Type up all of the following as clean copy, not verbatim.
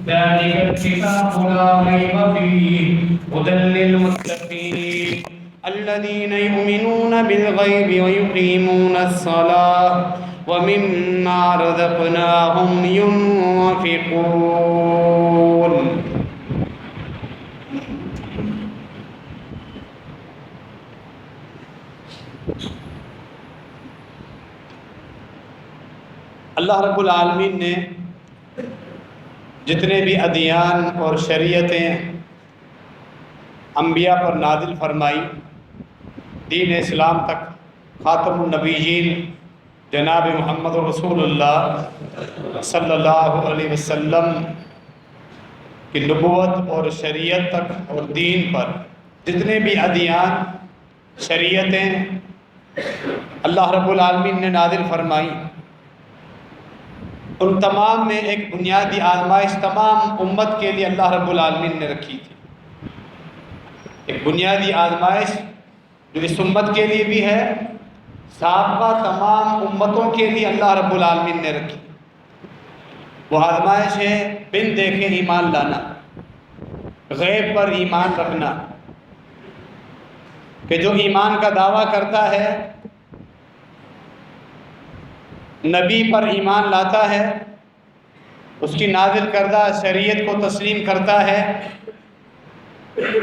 ذلك الكتاب لا ريب فيه هدى للمتقين الذين يؤمنون بالغيب ويقيمون الصلاة ومما رزقناهم ينفقون. اللہ رب العالمین نے جتنے بھی ادیان اور شریعتیں انبیاء پر نازل فرمائی، دین اسلام تک خاتم النبیین جناب محمد رسول اللہ صلی اللہ علیہ وسلم کی نبوت اور شریعت تک اور دین پر جتنے بھی ادیان شریعتیں اللہ رب العالمین نے نازل فرمائی، ان تمام میں ایک بنیادی آزمائش تمام امت کے لیے اللہ رب العالمین نے رکھی تھی. ایک بنیادی آزمائش جو اس امت کے لیے بھی ہے، سابقہ تمام امتوں کے لیے اللہ رب العالمین نے رکھی. وہ آزمائش ہے بن دیکھے ایمان لانا، غیب پر ایمان رکھنا، کہ جو ایمان کا دعویٰ کرتا ہے، نبی پر ایمان لاتا ہے، اس کی نازل کردہ شریعت کو تسلیم کرتا ہے،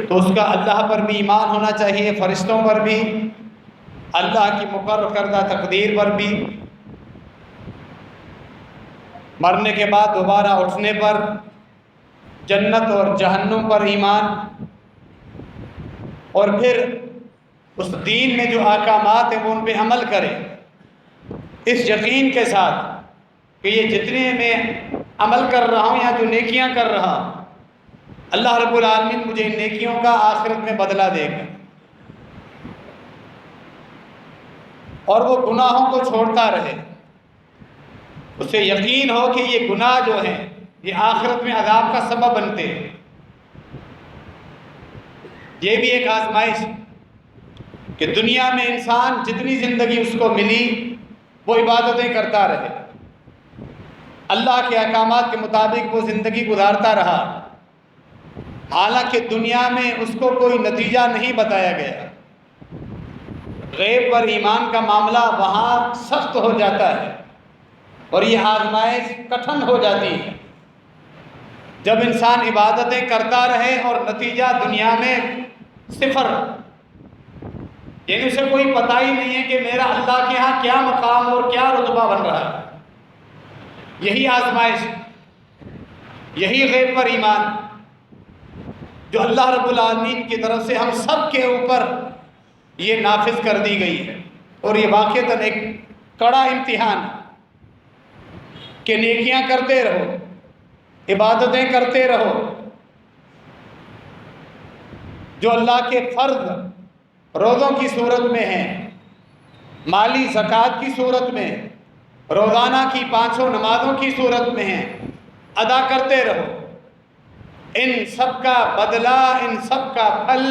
تو اس کا اللہ پر بھی ایمان ہونا چاہیے، فرشتوں پر بھی، اللہ کی مقرر کردہ تقدیر پر بھی، مرنے کے بعد دوبارہ اٹھنے پر، جنت اور جہنم پر ایمان، اور پھر اس دین میں جو احکامات ہیں وہ ان پہ عمل کرے، اس یقین کے ساتھ کہ یہ جتنے میں عمل کر رہا ہوں یا جو نیکیاں کر رہا ہوں، اللہ رب العالمین مجھے ان نیکیوں کا آخرت میں بدلہ دے گا، اور وہ گناہوں کو چھوڑتا رہے، اسے یقین ہو کہ یہ گناہ جو ہیں یہ آخرت میں عذاب کا سبب بنتے ہیں. یہ بھی ایک آزمائش کہ دنیا میں انسان جتنی زندگی اس کو ملی وہ عبادتیں کرتا رہے، اللہ کے احکامات کے مطابق وہ زندگی گزارتا رہا، حالانکہ دنیا میں اس کو کوئی نتیجہ نہیں بتایا گیا. غیب پر ایمان کا معاملہ وہاں سخت ہو جاتا ہے اور یہ آزمائش کٹھن ہو جاتی ہے جب انسان عبادتیں کرتا رہے اور نتیجہ دنیا میں صفر، یعنی اسے کوئی پتہ ہی نہیں ہے کہ میرا اللہ کے ہاں کیا مقام اور کیا رتبہ بن رہا ہے. یہی آزمائش، یہی غیب پر ایمان جو اللہ رب العالمین کی طرف سے ہم سب کے اوپر یہ نافذ کر دی گئی ہے، اور یہ واقعتاً ایک کڑا امتحان کہ نیکیاں کرتے رہو، عبادتیں کرتے رہو، جو اللہ کے فرض روزوں کی صورت میں ہیں، مالی زکوٰۃ کی صورت میں، روزانہ کی 500 نمازوں کی صورت میں ہیں، ادا کرتے رہو. ان سب کا بدلہ، ان سب کا پھل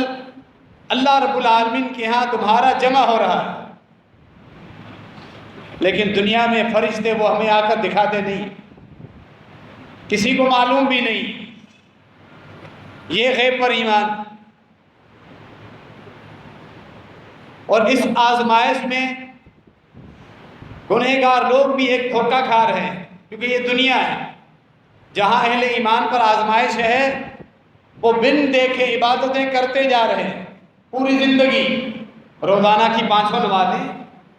اللہ رب العالمین کے ہاں تمہارا جمع ہو رہا ہے. لیکن دنیا میں فرشتے وہ ہمیں آ کر دکھاتے نہیں، کسی کو معلوم بھی نہیں. یہ غیب پر ایمان. اور اس آزمائش میں گنہگار لوگ بھی ایک دھوکہ کھا رہے ہیں، کیونکہ یہ دنیا ہے جہاں اہل ایمان پر آزمائش ہے، وہ بن دیکھے عبادتیں کرتے جا رہے ہیں پوری زندگی، روزانہ کی 500 نمازیں،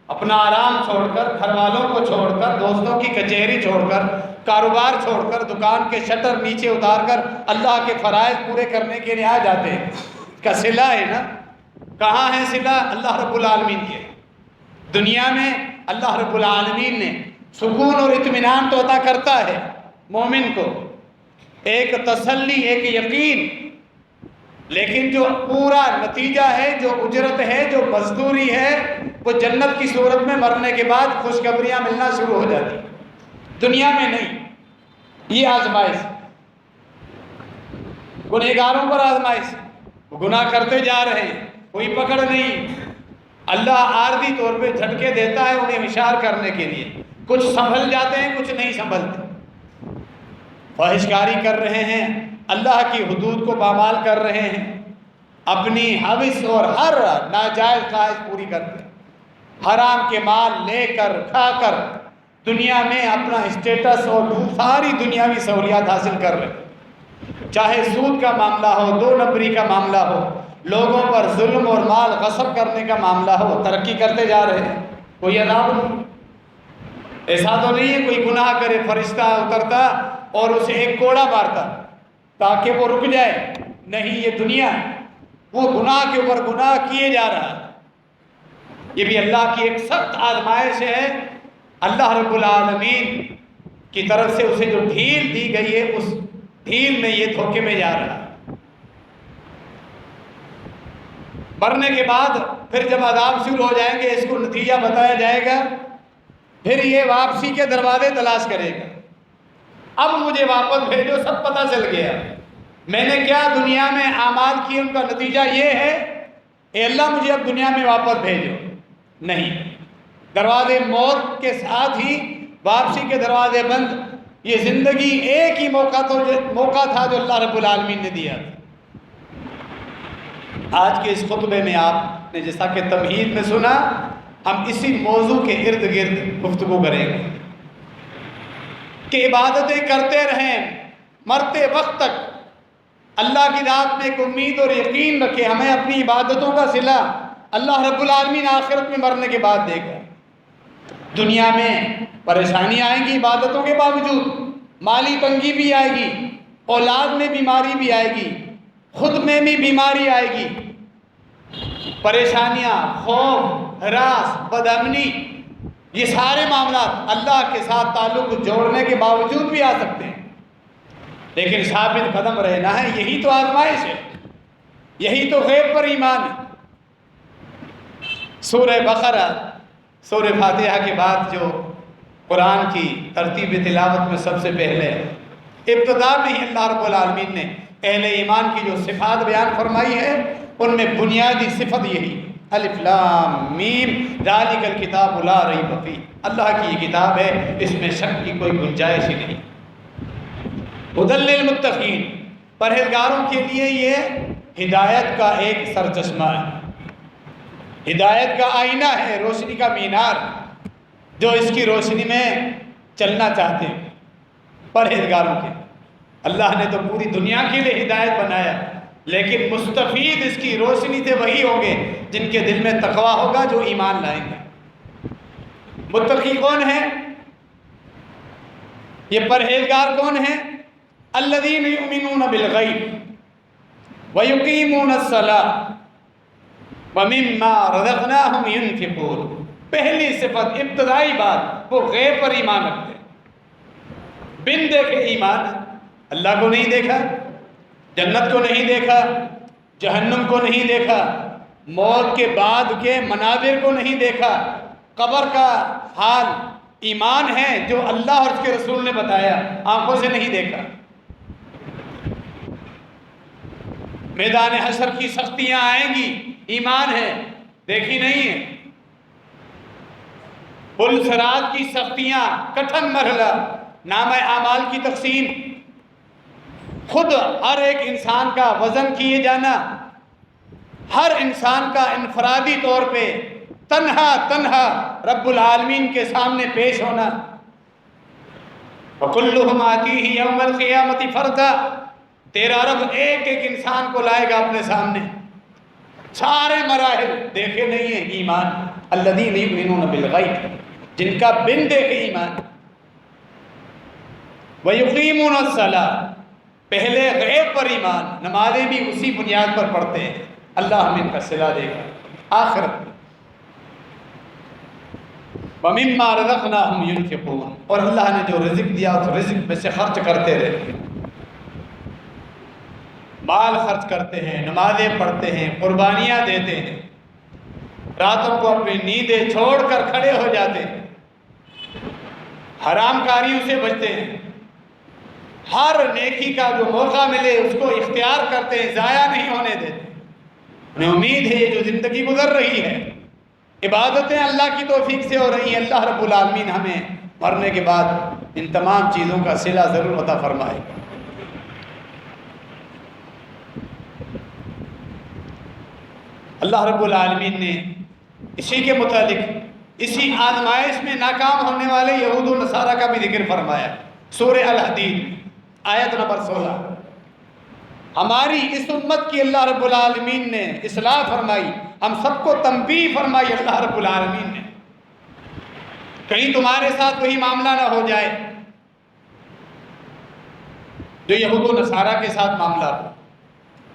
اپنا آرام چھوڑ کر، گھر والوں کو چھوڑ کر، دوستوں کی کچہری چھوڑ کر، کاروبار چھوڑ کر، دکان کے شٹر نیچے اتار کر اللہ کے فرائض پورے کرنے کے لیے آ جاتے ہیں. اس کا صلہ ہے نا، کہاں ہے صلہ؟ اللہ رب العالمین کے. دنیا میں اللہ رب العالمین نے سکون اور اطمینان تو عطا کرتا ہے مومن کو، ایک تسلی، ایک یقین، لیکن جو پورا نتیجہ ہے، جو اجرت ہے، جو مزدوری ہے، وہ جنت کی صورت میں مرنے کے بعد خوشخبریاں ملنا شروع ہو جاتی. دنیا میں نہیں. یہ آزمائش گنہگاروں پر آزمائش، وہ گناہ کرتے جا رہے ہیں، کوئی پکڑ نہیں. اللہ عارضی طور پہ جھٹکے دیتا ہے انہیں ہوشیار کرنے کے لیے. کچھ سنبھل جاتے ہیں، کچھ نہیں سنبھلتے، فحش کاری کر رہے ہیں، اللہ کی حدود کو پامال کر رہے ہیں، اپنی حوث اور ہر ناجائز خواہش پوری کرتے ہیں، حرام کے مال لے کر کھا کر دنیا میں اپنا اسٹیٹس اور ساری دنیاوی سہولیات حاصل کر رہے ہیں، چاہے سود کا معاملہ ہو، دو نمبری کا معاملہ ہو، لوگوں پر ظلم اور مال غصب کرنے کا معاملہ ہو، ترقی کرتے جا رہے ہیں، کوئی عذاب نہیں۔ ایسا تو نہیں ہے کوئی گناہ کرے فرشتہ اترتا اور اسے ایک کوڑا مارتا تاکہ وہ رک جائے، نہیں، یہ دنیا ہے، وہ گناہ کے اوپر گناہ کیے جا رہا ہے۔ یہ بھی اللہ کی ایک سخت آزمائش ہے، اللہ رب العالمین کی طرف سے اسے جو ڈھیل دی گئی ہے، اس ڈھیل میں یہ دھوکے میں جا رہا ہے۔ مرنے کے بعد پھر جب عذاب شروع ہو جائیں گے، اس کو نتیجہ بتایا جائے گا، پھر یہ واپسی کے دروازے تلاش کرے گا، اب مجھے واپس بھیجو، سب پتہ چل گیا میں نے کیا دنیا میں اعمال کیے، ان کا نتیجہ یہ ہے، اے اللہ مجھے اب دنیا میں واپس بھیجو۔ نہیں، دروازے موت کے ساتھ ہی واپسی کے دروازے بند۔ یہ زندگی ایک ہی موقع تھا جو اللہ رب العالمین نے دیا۔ آج کے اس خطبے میں آپ نے جیسا کہ تمہید میں سنا، ہم اسی موضوع کے ارد گرد گفتگو کریں گے کہ عبادتیں کرتے رہیں مرتے وقت تک، اللہ کی ذات میں ایک امید اور یقین رکھے، ہمیں اپنی عبادتوں کا صلہ اللہ رب العالمین آخرت میں مرنے کے بعد دے گا۔ دنیا میں پریشانی آئیں گی عبادتوں کے باوجود، مالی تنگی بھی آئے گی، اولاد میں بیماری بھی آئے گی، خود میں بھی بیماری آئے گی، پریشانیاں، خوف، ہراس، بدامنی، یہ سارے معاملات اللہ کے ساتھ تعلق جوڑنے کے باوجود بھی آ سکتے ہیں، لیکن ثابت قدم رہنا ہے۔ یہی تو آزمائش ہے، یہی تو غیب پر ایمان ہے۔ سورہ بقرہ، سورہ فاتحہ کے بعد جو قرآن کی ترتیب تلاوت میں سب سے پہلے ابتدا میں ہی اللہ رب العالمین نے اہل ایمان کی جو صفات بیان فرمائی ہے، ان میں بنیادی صفت یہی، الف لام میم ذالک الکتاب لا ریب فیہ، اللہ کی یہ کتاب ہے، اس میں شک کی کوئی گنجائش ہی نہیں۔ ھدی للمتقین، پرہیزگاروں کے لیے یہ ہدایت کا ایک سرچشمہ ہے، ہدایت کا آئینہ ہے، روشنی کا مینار، جو اس کی روشنی میں چلنا چاہتے ہیں پرہیزگاروں کے۔ اللہ نے تو پوری دنیا کے لیے ہدایت بنایا، لیکن مستفید اس کی روشنی سے وہی ہوں گے جن کے دل میں تقویٰ ہوگا، جو ایمان لائیں گے۔ متقی کون ہیں؟ یہ پرہیزگار کون ہیں؟ الذین یؤمنون بالغیب ویقیمون الصلاۃ ومما رزقناہم ینفقون۔ پہلی صفت، ابتدائی بات، وہ غیب پر ایمان رکھتے ہیں، بن دیکھے ایمان، اللہ کو نہیں دیکھا، جنت کو نہیں دیکھا، جہنم کو نہیں دیکھا، موت کے بعد کے مناظر کو نہیں دیکھا، قبر کا حال، ایمان ہے جو اللہ اور اس کے رسول نے بتایا، آنکھوں سے نہیں دیکھا۔ میدان حشر کی سختیاں آئیں گی، ایمان ہے، دیکھی نہیں ہے۔ پل صراط کی سختیاں، کٹھن مرحلہ، نامہ اعمال کی تقسیم، خود ہر ایک انسان کا وزن کیے جانا، ہر انسان کا انفرادی طور پہ تنہا رب العالمین کے سامنے پیش ہونا، وَكُلُّهُمْ آتِيهِ يَوْمَ الْقِيَامَةِ فَرْدًا، تیرا رب ایک ایک انسان کو لائے گا اپنے سامنے، سارے مراحل دیکھے نہیں ہیں۔ ایمان، الذین یؤمنون بالغیب، جن کا بن دیکھے ایمان، وَيُقِيمُونَ الصَّلَاةَ، پہلے غیب پر ایمان، نمازیں بھی اسی بنیاد پر پڑھتے ہیں، اللہ ہمیں ان کا صلہ دے گا آخرت میں۔ وَمِمَّا رَزَقْنَاهُمْ يُنْفِقُونَ، اور اللہ نے جو رزق دیا تو رزق میں سے خرچ کرتے رہتے ہیں، مال خرچ کرتے ہیں، نمازیں پڑھتے ہیں، قربانیاں دیتے ہیں، راتوں کو اپنی نیندیں چھوڑ کر کھڑے ہو جاتے ہیں، حرام کاریوں سے بچتے ہیں، ہر نیکی کا جو موقع ملے اس کو اختیار کرتے ہیں، ضائع نہیں ہونے دیتے۔ انہیں امید ہے یہ جو زندگی گزر رہی ہے، عبادتیں اللہ کی توفیق سے ہو رہی ہیں، اللہ رب العالمین ہمیں مرنے کے بعد ان تمام چیزوں کا صلہ ضرور عطا فرمائے گا۔ اللہ رب العالمین نے اسی کے متعلق اسی آزمائش میں ناکام ہونے والے یہود و نصارہ کا بھی ذکر فرمایا۔ سورہ الحدید آیت نمبر 16۔ ہماری اس امت کی اللہ رب العالمین نے اصلاح فرمائی، ہم سب کو تنبیہ فرمائی اللہ رب العالمین نے، کہیں تمہارے ساتھ وہی معاملہ نہ ہو جائے جو یہود و نصارہ کے ساتھ معاملہ ہو۔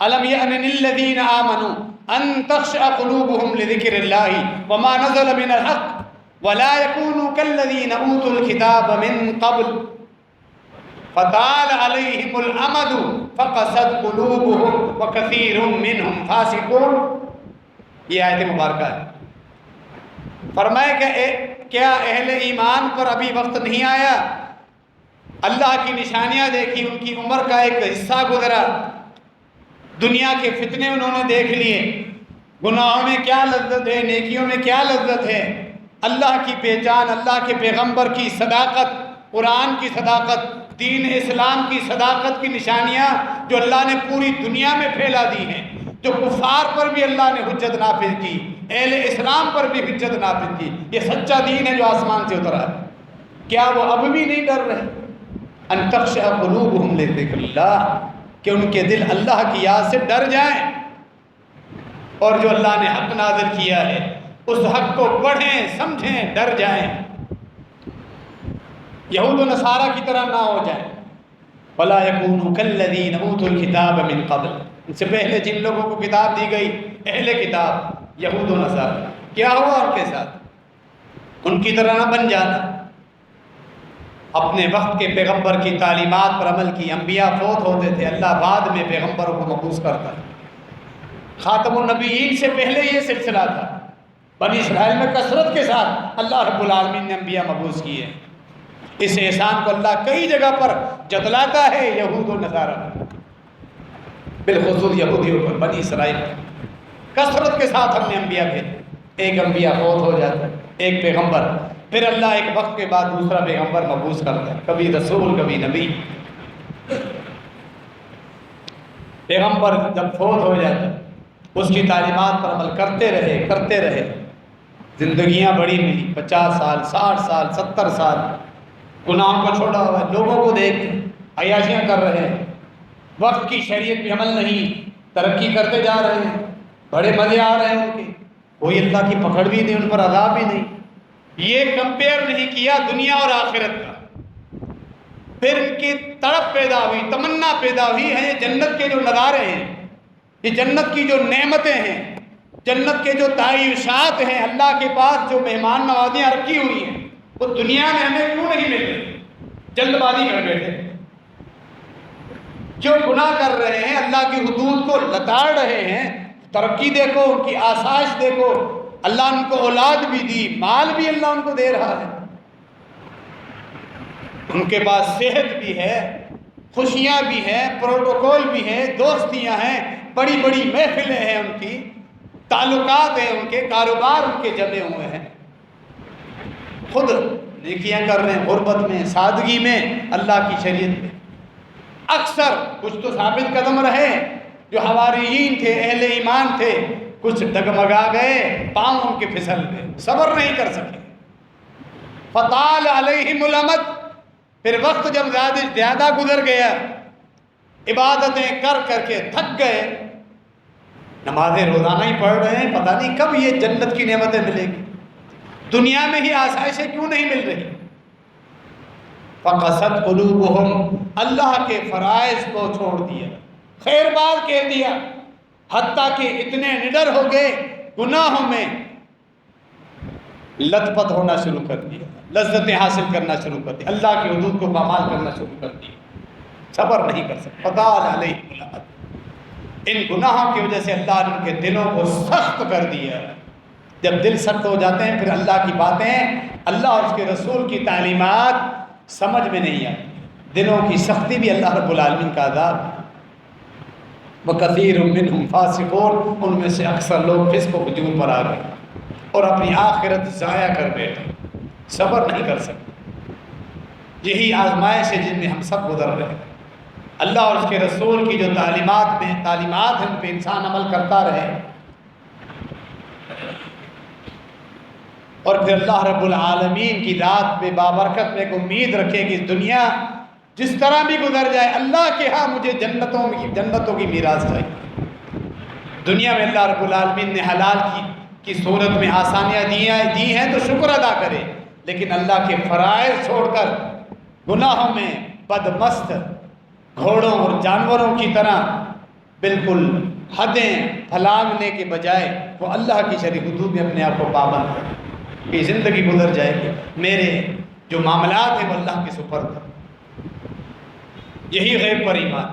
الم یأن للذین آمنوا ان تخشع قلوبهم لذکر اللہ وما نزل من الحق ولا يكونوا كالذین اوتوا الکتاب من قبل فطال علیہم الامد فقست قلوبهم وکثیر منهم فاسقون۔ یہ آیت مبارکہ ہے۔ فرمائے کہ کیا اہل ایمان پر ابھی وقت نہیں آیا؟ اللہ کی نشانیاں دیکھی، ان کی عمر کا ایک حصہ گزرا، دنیا کے فتنے انہوں نے دیکھ لیے، گناہوں میں کیا لذت ہے، نیکیوں میں کیا لذت ہے، اللہ کی پہچان، اللہ کے پیغمبر کی صداقت، قرآن کی صداقت، دین اسلام کی صداقت کی نشانیاں جو اللہ نے پوری دنیا میں پھیلا دی ہیں، جو کفار پر بھی اللہ نے حجت نافذ کی، اہل اسلام پر بھی حجت نافذ کی۔ یہ سچا دین ہے جو آسمان سے اترا ہے۔ کیا وہ اب بھی نہیں ڈر رہے؟ ان تخشع قلوبهم لذکر اللہ، کہ ان کے دل اللہ کی یاد سے ڈر جائیں، اور جو اللہ نے حق نازل کیا ہے اس حق کو پڑھیں، سمجھیں، ڈر جائیں، یہود و نصارہ کی طرح نہ ہو جائیں۔ ولا يكونوا كالذين اوتوا الكتاب من قبل، ان سے پہلے جن لوگوں کو کتاب دی گئی، اہل کتاب یہود و نصارہ، کیا ہوا ان کے ساتھ؟ ان کی طرح نہ بن جانا۔ اپنے وقت کے پیغمبر کی تعلیمات پر عمل کی، انبیاء فوت ہوتے تھے، اللہ بعد میں پیغمبروں کو مبعوث کرتا ہے۔ خاتم النبیین سے پہلے یہ سلسلہ تھا، بنی اسرائیل میں کثرت کے ساتھ اللہ رب العالمین نے انبیاء مبعوث کیے۔ اس احسان کو اللہ کئی جگہ پر جتلاتا ہے یہود و نصارہ، بالخصوص یہودیوں پر، بنی اسرائیل کثرت کے ساتھ ہم نے انبیاء بھیجے۔ ایک انبیاء فوت ہو جاتا ہے، ایک پیغمبر، پھر اللہ ایک وقت کے بعد دوسرا پیغمبر مبعوث کرتا ہے، کبھی رسول کبھی نبی۔ پیغمبر جب فوت ہو جاتا ہے اس کی تعلیمات پر عمل کرتے رہے، زندگیاں بڑی ملی، 50 سال، 60 سال، 70 سال، گناہوں کو چھوڑا ہوا ہے، لوگوں کو دیکھ عیاشیاں کر رہے ہیں، وقت کی شریعت پہ عمل نہیں، ترقی کرتے جا رہے ہیں، بڑے مزے آ رہے ہیں ان کے، کوئی اللہ کی پکڑ بھی نہیں، ان پر عذاب بھی نہیں۔ یہ کمپیئر نہیں کیا دنیا اور آخرت کا، پھر ان کی تڑپ پیدا ہوئی، تمنا پیدا ہوئی ہے، یہ جنت کے جو نظارے ہیں، یہ جنت کی جو نعمتیں ہیں، جنت کے جو تعیشات ہیں، اللہ کے پاس جو مہمان نوازیاں رکھی ہوئی ہیں، وہ دنیا میں ہمیں کیوں نہیں مل رہی؟ جلد بازی کر بیٹھے، جو گناہ کر رہے ہیں، اللہ کی حدود کو لتاڑ رہے ہیں، ترقی دیکھو، ان کی آسائش دیکھو، اللہ ان کو اولاد بھی دی، مال بھی اللہ ان کو دے رہا ہے، ان کے پاس صحت بھی ہے، خوشیاں بھی ہیں، پروٹوکول بھی ہے، دوستیاں ہیں، بڑی بڑی محفلیں ہیں، ان کی تعلقات ہیں، ان کے کاروبار ان کے جمے ہوئے ہیں، خود نیکیاں کر رہے ہیں، غربت میں، سادگی میں، اللہ کی شریعت میں۔ اکثر کچھ تو ثابت قدم رہے جو حواریین تھے، اہل ایمان تھے، کچھ ڈگمگا گئے، پاؤں ان کے پھسل گئے، صبر نہیں کر سکے۔ فطال علیہم الامد، پھر وقت جب زیادہ گزر گیا، عبادتیں کر کر کے تھک گئے، نمازیں روزانہ ہی پڑھ رہے ہیں، پتہ نہیں کب یہ جنت کی نعمتیں ملیں گی، دنیا میں ہی آسائشیں کیوں نہیں مل رہی۔ فقست قلوبہم، اللہ کے فرائض کو چھوڑ دیا، خیر بات کہہ دیا، حتیٰ کہ اتنے نڈر ہو گئے، گناہوں میں لت پت ہونا شروع کر دیا، لذتیں حاصل کرنا شروع کر دیا، اللہ کی حدود کو پامال کرنا شروع کر دیا، صبر نہیں کر سکتے۔ فطال علیہم الامد، ان گناہوں کی وجہ سے اللہ نے ان کے دلوں کو سخت کر دیا۔ جب دل سخت ہو جاتے ہیں پھر اللہ کی باتیں، اللہ اور اس کے رسول کی تعلیمات سمجھ میں نہیں آتی، دلوں کی سختی بھی اللہ رب العالمین کا عذاب ہے۔ وَكَثِيرٌ مِّنْهُمْ فَاسِقُونَ، ان میں سے اکثر لوگ فسق و فجور پر آ گئے اور اپنی آخرت ضائع کر بیٹھے، صبر نہیں کر سکتے۔ یہی آزمائش ہے جن میں ہم سب گزر رہے ہیں۔ اللہ اور اس کے رسول کی جو تعلیمات ہیں ان پہ انسان عمل کرتا رہے، اور پھر اللہ رب العالمین کی ذات پہ بابرکت میں ایک امید رکھے کہ دنیا جس طرح بھی گزر جائے اللہ کے ہاں مجھے جنتوں کی میراث چاہیے۔ دنیا میں اللہ رب العالمین نے حلال کی صورت میں آسانیاں دی ہیں تو شکر ادا کرے، لیکن اللہ کے فرائض چھوڑ کر گناہوں میں بدمست گھوڑوں اور جانوروں کی طرح بالکل حدیں پھلانگنے کے بجائے وہ اللہ کی شرع حدود میں اپنے آپ کو پابند کرے کہ زندگی گزر جائے گی، میرے جو معاملات ہیں وہ اللہ کے سپرد ہیں۔ یہی غیب پر ایمان،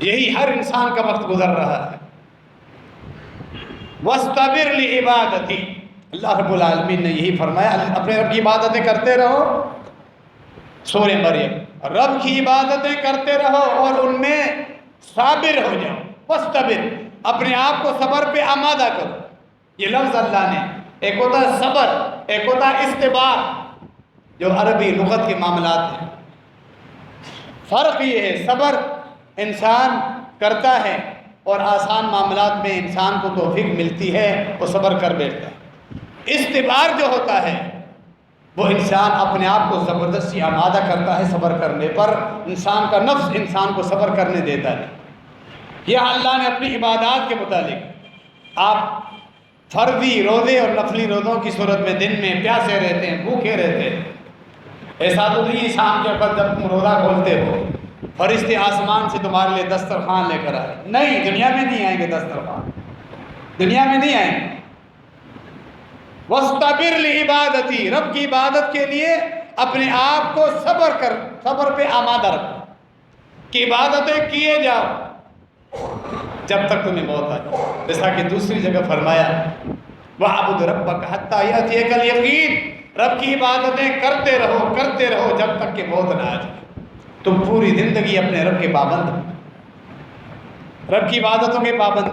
یہی ہر انسان کا وقت گزر رہا ہے۔ وَاسْتَبِرْ لِعِبَادَتِي، اللہ رب العالمین نے یہی فرمایا اپنے رب کی عبادتیں کرتے رہو۔ سورہ مریم، رب کی عبادتیں کرتے رہو اور ان میں صابر ہو جاؤ۔ وَاسْتَبِرْ، اپنے آپ کو صبر پہ آمادہ کرو۔ یہ لفظ اللہ نے، ایک ہوتا ہے صبر، ایک ہوتا ہے استبار، جو عربی لغت کے معاملات ہیں۔ فرق یہ ہے، صبر انسان کرتا ہے اور آسان معاملات میں انسان کو توفیق ملتی ہے، وہ صبر کر بیٹھتا ہے۔ استبار جو ہوتا ہے وہ انسان اپنے آپ کو زبردستی آمادہ کرتا ہے صبر کرنے پر، انسان کا نفس انسان کو صبر کرنے دیتا ہے۔ یہ اللہ نے اپنی عبادات کے متعلق، آپ فرضی روزے اور نفلی روزوں کی صورت میں دن میں پیاسے رہتے ہیں، بھوکے رہتے ہیں، ایسا تو نہیں شام کے وقت جب تم روزہ کھولتے ہو فرشتے آسمان سے تمہارے لیے دسترخوان لے کر آئے، نہیں، دنیا میں نہیں آئیں گے دسترخوان، دنیا میں نہیں آئیں گے۔ وَاسْتَبِرْ لِعِبَادَتِي، رب کی عبادت کے لیے اپنے آپ کو صبر پہ آمادہ رکھو کہ عبادتیں کیے جاؤ جب تک تمہیں موت آ جائے۔ جیسا کہ دوسری جگہ فرمایا وَاعْبُدْ رَبَّكَ حَتَّىٰ يَأْتِيَكَ الْيَقِينُ، رب کی عبادتیں کرتے رہو جب تک کہ موت نہ آ جائے۔ تم پوری زندگی اپنے رب کے پابند، رب کی عبادتوں کے پابند،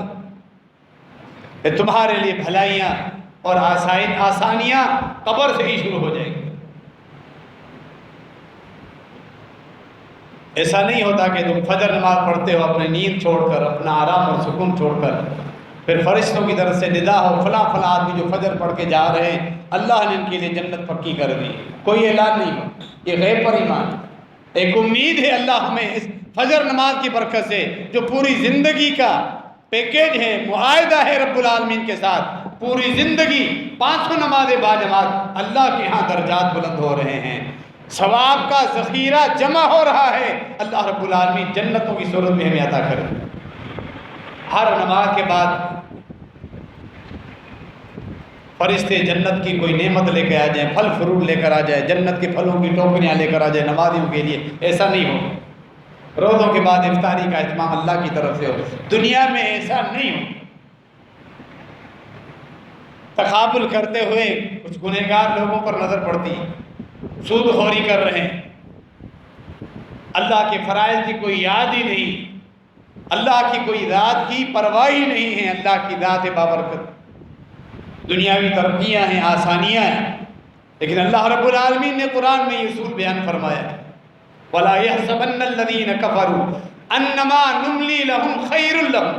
تمہارے لیے بھلائیاں اور آسانیاں قبر سے ہی شروع ہو جائیں گی۔ ایسا نہیں ہوتا کہ تم فجر نماز پڑھتے ہو اپنے نیند چھوڑ کر، اپنا آرام اور سکون چھوڑ کر، پھر فرشتوں کی طرف سے ندا ہو فلاں آدمی جو فجر پڑھ کے جا رہے ہیں اللہ نے ان کے لیے جنت پکی کر دی، کوئی اعلان نہیں ہو۔ یہ غیب پر ایمان، ایک امید ہے اللہ ہمیں اس فجر نماز کی برکت سے، جو پوری زندگی کا پیکیج ہے، معاہدہ ہے رب العالمین کے ساتھ، پوری زندگی 500 نمازیں باجماعت، اللہ کے ہاں درجات بلند ہو رہے ہیں، ثواب کا ذخیرہ جمع ہو رہا ہے، اللہ رب العالمین جنتوں کی صورت میں ہمیں عطا کرے۔ ہر نماز کے بعد فرشتے جنت کی کوئی نعمت لے کے آ جائیں، پھل فروٹ لے کر آ جائیں، جنت کے پھلوں کی ٹوکریاں لے کر آ جائیں نمازیوں کے لیے، ایسا نہیں ہو۔ روزوں کے بعد افطاری کا اہتمام اللہ کی طرف سے ہو، دنیا میں ایسا نہیں ہو۔ تقابل کرتے ہوئے کچھ گنہگار لوگوں پر نظر پڑتی ہے، سود خوری کر رہے ہیں، اللہ کے فرائض کی کوئی یاد ہی نہیں، اللہ کی کوئی ذات کی پرواہ ہی نہیں ہے۔ اللہ کی ذات بابرکت، دنیاوی ترقیاں ہیں، آسانیاں ہیں، لیکن اللہ رب العالمین نے قرآن میں یہ اصول بیان فرمایا ہے وَلَا يَحْسَبَنَّ الَّذِينَ كَفَرُوا أَنَّمَا نُمْلِي لَهُمْ خَيْرٌ لَهُمْ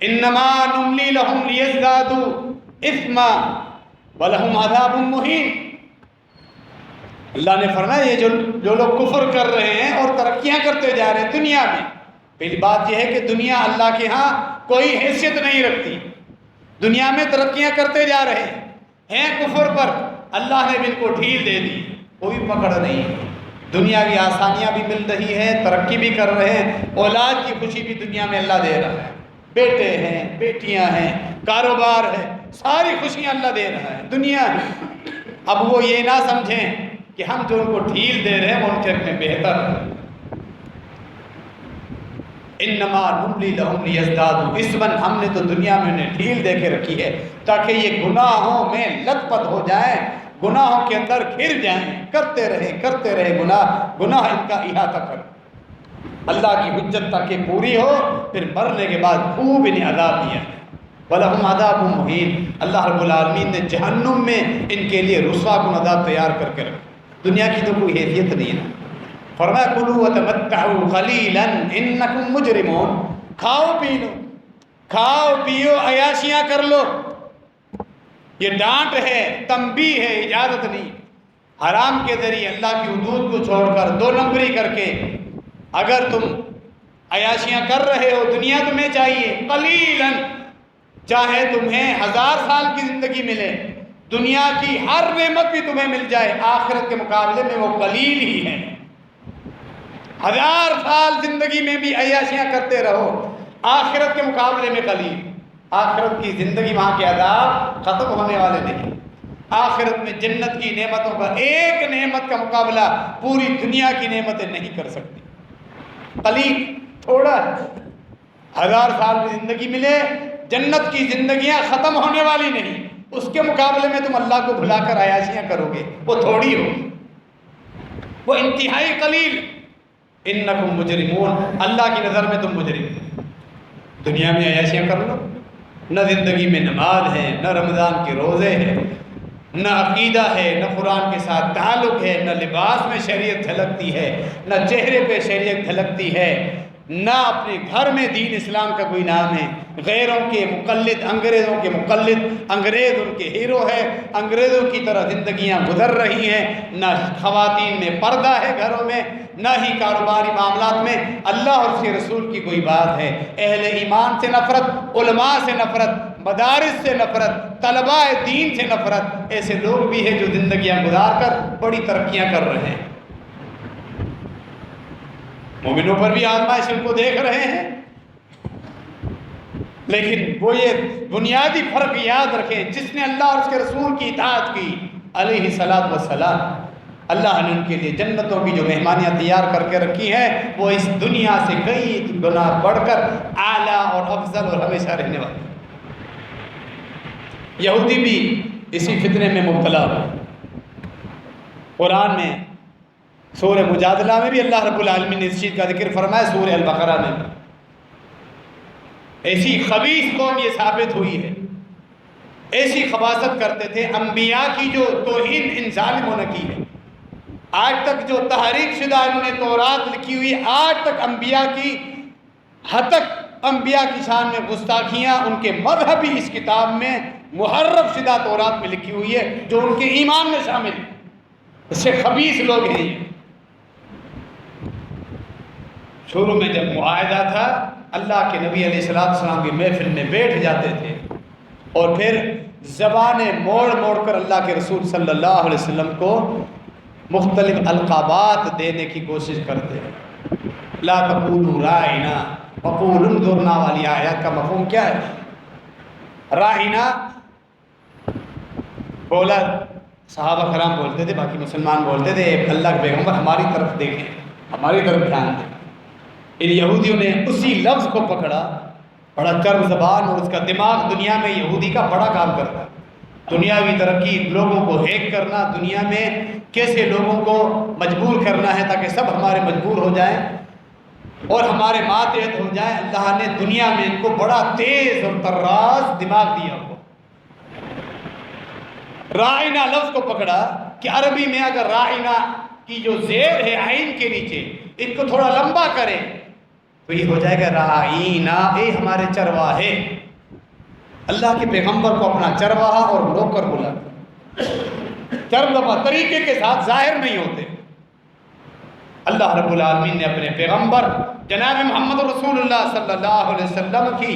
إِنَّمَا نُمْلِي لَهُمْ لِيَزْدَادُوا إِثْمًا وَلَهُمْ عَذَابٌ مُّهِينٌ۔ اللہ نے فرمایا یہ جو لوگ کفر کر رہے ہیں اور ترقیاں کرتے جا رہے ہیں دنیا میں، پہلی بات یہ ہے کہ دنیا اللہ کے ہاں کوئی حیثیت نہیں رکھتی، دنیا میں ترقیاں کرتے جا رہے ہیں کفر پر، اللہ نے بھی ان کو ڈھیل دے دی، کوئی پکڑ نہیں، دنیاوی آسانیاں بھی مل رہی ہیں، ترقی بھی کر رہے ہیں، اولاد کی خوشی بھی دنیا میں اللہ دے رہا ہے، بیٹے ہیں، بیٹیاں ہیں، کاروبار ہے، ساری خوشیاں اللہ دے رہا ہے، دنیا ہے۔ اب وہ یہ نہ سمجھیں کہ ہم جو ان کو ڈھیل دے رہے ہیں وہ ان کے میں بہتر ہے۔ انما نملی لہم لیزدادوا اثما، ہم نے تو دنیا میں انہیں ڈھیل دے کے رکھی ہے تاکہ یہ گناہوں میں لت پت ہو جائیں، گناہوں کے اندر گھر جائیں، کرتے رہے گناہ ان کا احاطہ کر، اللہ کی حجت تاکہ پوری ہو، پھر مرنے کے بعد خوب انہیں عذاب دیا ہے۔ وَلَهُمْ عَذَابٌ مُّهِينٌ، اللہ رب العالمین نے جہنم میں ان کے لیے رسوا کن عذاب تیار کر کے رکھا، دنیا کی تو کوئی حیثیت نہیں ہے۔ فرمایا کُلُوا وَتَمَتَّعُوا قَلِيلًا إِنَّكُمْ مُجْرِمُونَ، کھاؤ پی لو، کھاؤ پیو، عیاشیاں کر لو، یہ ڈانٹ ہے، تنبیہ ہے، اجازت نہیں۔ حرام کے ذریعے اللہ کی حدود کو چھوڑ کر دو نمبری کر کے اگر تم عیاشیاں کر رہے ہو، دنیا تمہیں چاہیے قلیلاً، چاہے تمہیں 1000 سال کی زندگی ملے، دنیا کی ہر نعمت بھی تمہیں مل جائے، آخرت کے مقابلے میں وہ قلیل ہی ہے۔ 1000 سال زندگی میں بھی عیاشیاں کرتے رہو، آخرت کے مقابلے میں قلیل۔ آخرت کی زندگی، وہاں کے عذاب ختم ہونے والے نہیں۔ آخرت میں جنت کی نعمتوں کا ایک نعمت کا مقابلہ پوری دنیا کی نعمتیں نہیں کر سکتی۔ قلیل، تھوڑا، 1000 سال کی زندگی ملے، جنت کی زندگیاں ختم ہونے والی نہیں، اس کے مقابلے میں تم اللہ کو بھلا کر عیاشیاں کرو گے، وہ تھوڑی ہوگی، وہ انتہائی قلیل۔ انکم مجرمون، اللہ کی نظر میں تم مجرم ہو۔ دنیا میں عیاشیاں کر لو، نہ زندگی میں نماز ہے، نہ رمضان کے روزے ہیں، نہ عقیدہ ہے، نہ قرآن کے ساتھ تعلق ہے، نہ لباس میں شریعت جھلکتی ہے، نہ چہرے پہ شریعت جھلکتی ہے، نہ اپنے گھر میں دین اسلام کا کوئی نام ہے، غیروں کے مقلد، انگریزوں کے مقلد، انگریز ان کے ہیرو ہے، انگریزوں کی طرح زندگیاں گزر رہی ہیں، نہ خواتین میں پردہ ہے گھروں میں، نہ ہی کاروباری معاملات میں اللہ اور اس کے رسول کی کوئی بات ہے۔ اہل ایمان سے نفرت، علماء سے نفرت، مدارس سے نفرت، طلباء دین سے نفرت، ایسے لوگ بھی ہیں جو زندگیاں گزار کر بڑی ترقیاں کر رہے ہیں۔ مومنوں پر بھی آزمائش ان کو دیکھ رہے ہیں، لیکن وہ یہ بنیادی فرق یاد رکھیں، جس نے اللہ اور اس کے رسول کی اطاعت کی علیہ الصلاۃ والسلام، اللہ نے ان کے لیے جنتوں کی جو مہمانیاں تیار کر کے رکھی ہیں وہ اس دنیا سے کئی گنا بڑھ کر اعلیٰ اور افضل اور ہمیشہ رہنے والی۔ یہودی بھی اسی فتنے میں مبتلا ہو۔ قرآن میں سورہ مجادلہ میں بھی اللہ رب العالمین نے اس چیز کا ذکر فرمایا، سورہ البقرہ میں بھی۔ ایسی خبیث قوم یہ ثابت ہوئی ہے، ایسی خباثت کرتے تھے، انبیاء کی جو توہین ان ظالموں نے کی ہے۔ آج تک جو تحریف شدہ انہوں نے تورات لکھی ہوئی، آج تک انبیاء کی حد تک انبیاء کی شان میں گستاخیاں ان کے مذہبی اس کتاب میں محرف شدہ تورات میں لکھی ہوئی ہے، جو ان کے ایمان میں شامل ہے۔ اس سے خبیث لوگ ہیں۔ شروع میں جب معاہدہ تھا، اللہ کے نبی علیہ السلام کی محفل میں بیٹھ جاتے تھے اور پھر زبانیں موڑ موڑ کر اللہ کے رسول صلی اللہ علیہ وسلم کو مختلف القابات دینے کی کوشش کرتے ہیں۔ لا تقولوا رائنا وقولوا انظرنا والی آیات کا مفہوم کیا ہے؟ رائنا بولا، صحابہ کرام بولتے تھے، باقی مسلمان بولتے تھے، اللہ کے پیغمبر ہماری طرف دیکھیں، ہماری طرف دھیان دیں۔ ان یہودیوں نے اسی لفظ کو پکڑا، بڑا چرب زبان اور اس کا دماغ دنیا میں یہودی کا بڑا کام کرتا ہے۔ دنیاوی ترقی، لوگوں کو ہیک کرنا، دنیا میں کیسے لوگوں کو مجبور کرنا ہے تاکہ سب ہمارے مجبور ہو جائیں اور ہمارے ماتحت ہو جائیں۔ اللہ نے دنیا میں ان کو بڑا تیز اور طراز دماغ دیا ہو۔ رائنا لفظ کو پکڑا کہ عربی میں اگر رائنا کی جو زیر ہے عین کے نیچے، ان کو تھوڑا لمبا کریں تو یہ ہو جائے گا رائنا، اے ہمارے چرواہے۔ اللہ کے پیغمبر کو اپنا چرواہا اور نوکر بلا، چرواہا طریقے کے ساتھ ظاہر نہیں ہوتے۔ اللہ رب العالمین نے اپنے پیغمبر جناب محمد رسول اللہ صلی اللہ علیہ وسلم کی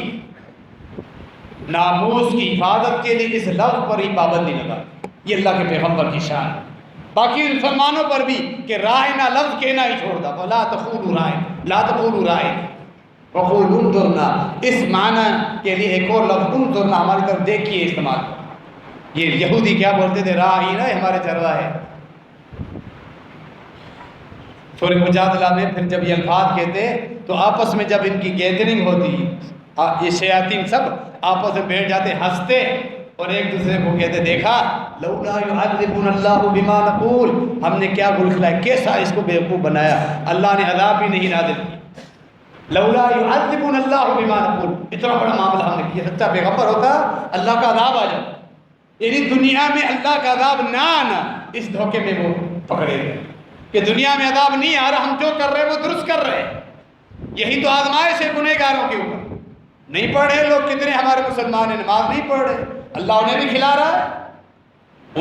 ناموس کی حفاظت کے لیے اس لفظ پر ہی پابندی لگا۔ یہ اللہ کے پیغمبر کی شان۔ باقی مسلمانوں پر بھی کہ رائنا لفظ کہنا ہی چھوڑ دا، لا تقولوا رائنا، لا تقولوا رائنا وقولوا انظرنا، اس معنی کے لیے ایک اور لفظ انظرنا، ہماری طرف دیکھیے استعمال۔ یہ یہودی کیا بولتے تھے؟ رائنا ہمارے چرواہے۔ سورہ مجادلہ میں پھر جب یہ الفاظ کہتے تو آپس میں جب ان کی گیدرنگ ہوتی، یہ شیاطین سب آپس میں بیٹھ جاتے، ہنستے اور ایک دوسرے کو کہتے، دیکھا لولا یعذبنا اللہ بما نقول، ہم نے کیا گل کھلایا، کیسا اس کو بیوقوف بنایا، اللہ نے عذاب بھی نہیں نازل کیا۔ لولا يعذبنا اللہ بما نقول، اتنا بڑا معاملہ ہم نے کیا، سچا پیغمبر ہوتا اللہ کا عذاب آ جاتا، یعنی دنیا میں اللہ کا عذاب نہ آنا، اس دھوکے میں وہ پکڑے گئے کہ دنیا میں عذاب نہیں آ رہا، ہم جو کر رہے ہیں وہ درست کر رہے ہیں۔ یہی تو آزمائش ہے گنہگاروں کے اوپر۔ نہیں پڑھ رہے لوگ، کتنے ہمارے مسلمان ہیں نماز نہیں پڑھ رہے، اللہ انہیں بھی کھلا رہا ہے،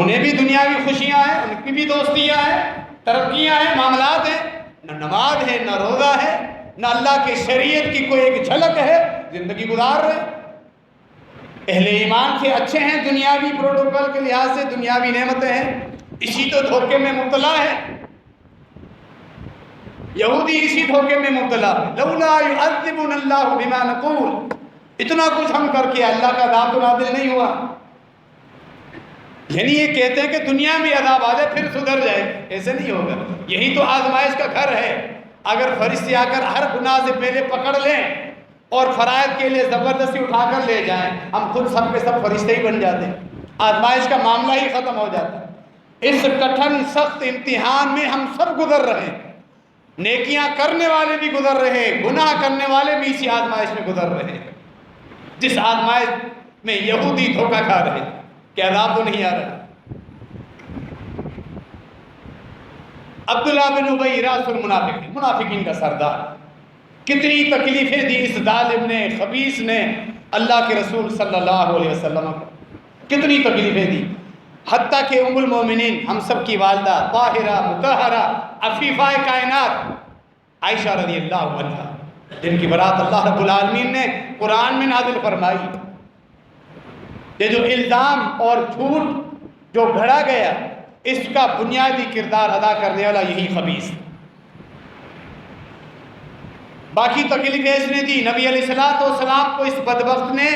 انہیں بھی دنیاوی خوشیاں ہیں، ان کی بھی دوستیاں ہیں، ترقیاں ہیں، معاملات ہیں، نہ نماز ہے نہ روزہ ہے نہ اللہ کی شریعت کی کوئی ایک جھلک ہے، زندگی گزار رہے۔ اہل ایمان سے اچھے ہیں دنیاوی پروٹوکول کے لحاظ سے، دنیاوی نعمتیں ہیں، اسی تو دھوکے میں مبتلا ہے۔ یہودی اسی دھوکے میں مبتلا ہے، لولا يعذبنا اللہ بما نقول، اتنا کچھ ہم کر کے اللہ کا عذاب تو نازل نہیں ہوا۔ یعنی یہ کہتے ہیں کہ دنیا میں عذاب آ جائے پھر سدھر جائے، ایسے نہیں ہوگا۔ یہی تو آزمائش کا گھر ہے۔ اگر فرشتے آ کر ہر گناہ سے پہلے پکڑ لیں اور فرائض کے لیے زبردستی اٹھا کر لے جائیں، ہم خود سب کے سب فرشتے ہی بن جاتے ہیں، آزمائش کا معاملہ ہی ختم ہو جاتا ہے۔ اس کٹھن سخت امتحان میں ہم سب گزر رہے ہیں، نیکیاں کرنے والے بھی گزر رہے ہیں، گناہ کرنے والے بھی اسی آزمائش میں گزر رہے ہیں، جس آزمائش میں یہودی دھوکہ کھا رہے ہیں کہ عذاب تو نہیں آ رہا۔ عبداللہ بن ابی راس المنافقین، منافقین کا سردار، کتنی تکلیفیں دی اس ظالم نے، خبیث نے اللہ کے رسول صلی اللہ علیہ وسلم کو، کتنی تکلیفیں دی، حتیٰ کہ ام المومنین ہم سب کی والدہ طاہرہ مطہرہ عفیفہ کائنات عائشہ رضی اللہ عنہا، جن کی برات اللہ رب العالمین نے قرآن میں نازل فرمائی، یہ جو الزام اور جھوٹ جو گھڑا گیا، اس کا بنیادی کردار ادا کرنے والا یہی خبیث۔ باقی تکلیفیں اس نے دی، نبی علیہ السلام کو اس بدبخت نے